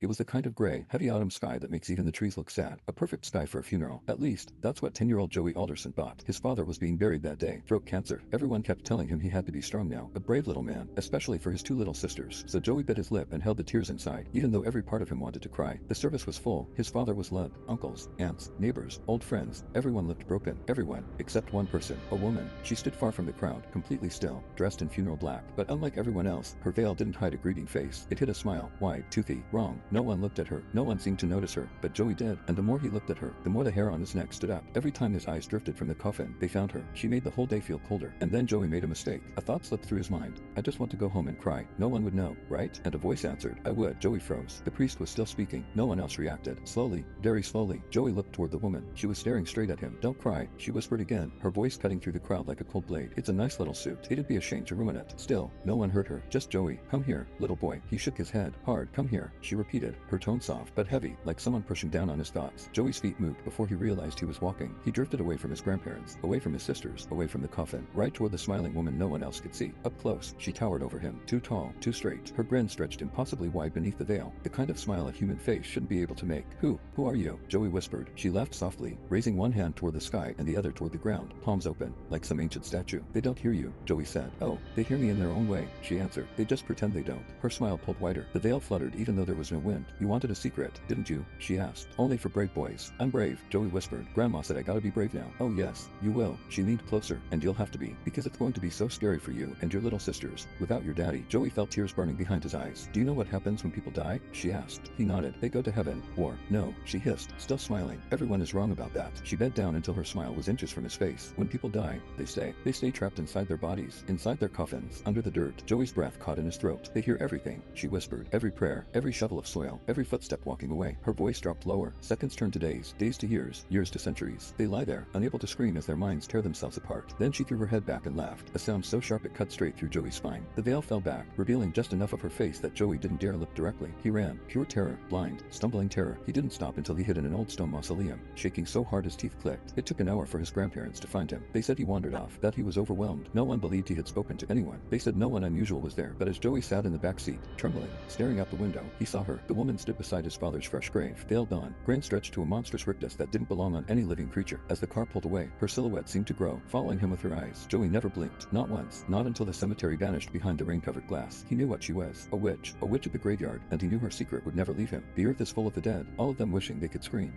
It was the kind of gray, heavy autumn sky that makes even the trees look sad. A perfect sky for a funeral. At least, that's what 10-year-old Joey Alderson thought. His father was being buried that day. Throat cancer. Everyone kept telling him he had to be strong now. A brave little man, especially for his two little sisters. So Joey bit his lip and held the tears inside, even though every part of him wanted to cry. The service was full. His father was loved. Uncles, aunts, neighbors, old friends. Everyone looked broken. Everyone, except one person. A woman. She stood far from the crowd, completely still, dressed in funeral black. But unlike everyone else, her veil didn't hide a grieving face. It hid a smile, wide, toothy, wrong. No one looked at her. No one seemed to notice her, but Joey did, and the more he looked at her, the more the hair on his neck stood up. Every time his eyes drifted from the coffin, they found her. She made the whole day feel colder. And then Joey made a mistake. A thought slipped through his mind. I just want to go home and cry. No one would know, right? And a voice answered, I would. Joey froze. The priest was still speaking. No one else reacted. Slowly, very slowly, Joey looked toward the woman. She was staring straight at him. Don't cry, she whispered again, her voice cutting through the crowd like a cold blade. It's a nice little suit. It'd be a shame to ruin it. Still, no one heard her. Just Joey. Come here, little boy. He shook his head. Hard. Come here, she repeated, her tone soft but heavy, like someone pushing down on his thoughts. Joey's feet moved before he realized he was walking. He drifted away from his grandparents, away from his sisters, away from the coffin, right toward the smiling woman no one else could see. Up close, she towered over him, too tall, too straight. Her grin stretched impossibly wide beneath the veil, the kind of smile a human face shouldn't be able to make. Who are you? Joey whispered. She laughed softly, raising one hand toward the sky and the other toward the ground, palms open, like some ancient statue. They don't hear you, Joey said. Oh, they hear me in their own way, she answered. They just pretend they don't. Her smile pulled wider. The veil fluttered even though there was no wind. You wanted a secret, didn't you? She asked. Only for brave boys. I'm brave, Joey whispered. Grandma said I gotta be brave now. Oh yes, you will. She leaned closer, and you'll have to be, because it's going to be so scary for you and your little sisters, without your daddy. Joey felt tears burning behind his eyes. Do you know what happens when people die? She asked. He nodded. They go to heaven, or, no, she hissed, still smiling. Everyone is wrong about that. She bent down until her smile was inches from his face. When people die, they stay. They stay trapped inside their bodies, inside their coffins, under the dirt. Joey's breath caught in his throat. They hear everything, she whispered. Every prayer, every shovel of soil, every footstep walking away. Her voice dropped lower. Seconds turned to days, days to years, years to centuries. They lie there, unable to scream as their minds tear themselves apart. Then she threw her head back and laughed, a sound so sharp it cut straight through Joey's spine. The veil fell back, revealing just enough of her face that Joey didn't dare look directly. He ran, pure terror, blind, stumbling terror. He didn't stop until he hid in an old stone mausoleum, shaking so hard his teeth clicked. It took an hour for his grandparents to find him. They said he wandered off, that he was overwhelmed. No one believed he had spoken to anyone. They said no one unusual was there, but as Joey sat in the back seat, trembling, staring out the window, he saw her. The woman stood beside his father's fresh grave, veiled on, grain stretched to a monstrous rictus that didn't belong on any living creature. As the car pulled away, her silhouette seemed to grow, following him with her eyes. Joey never blinked, not once, not until the cemetery vanished behind the rain-covered glass. He knew what she was, a witch at the graveyard, and he knew her secret would never leave him. The earth is full of the dead, all of them wishing they could scream.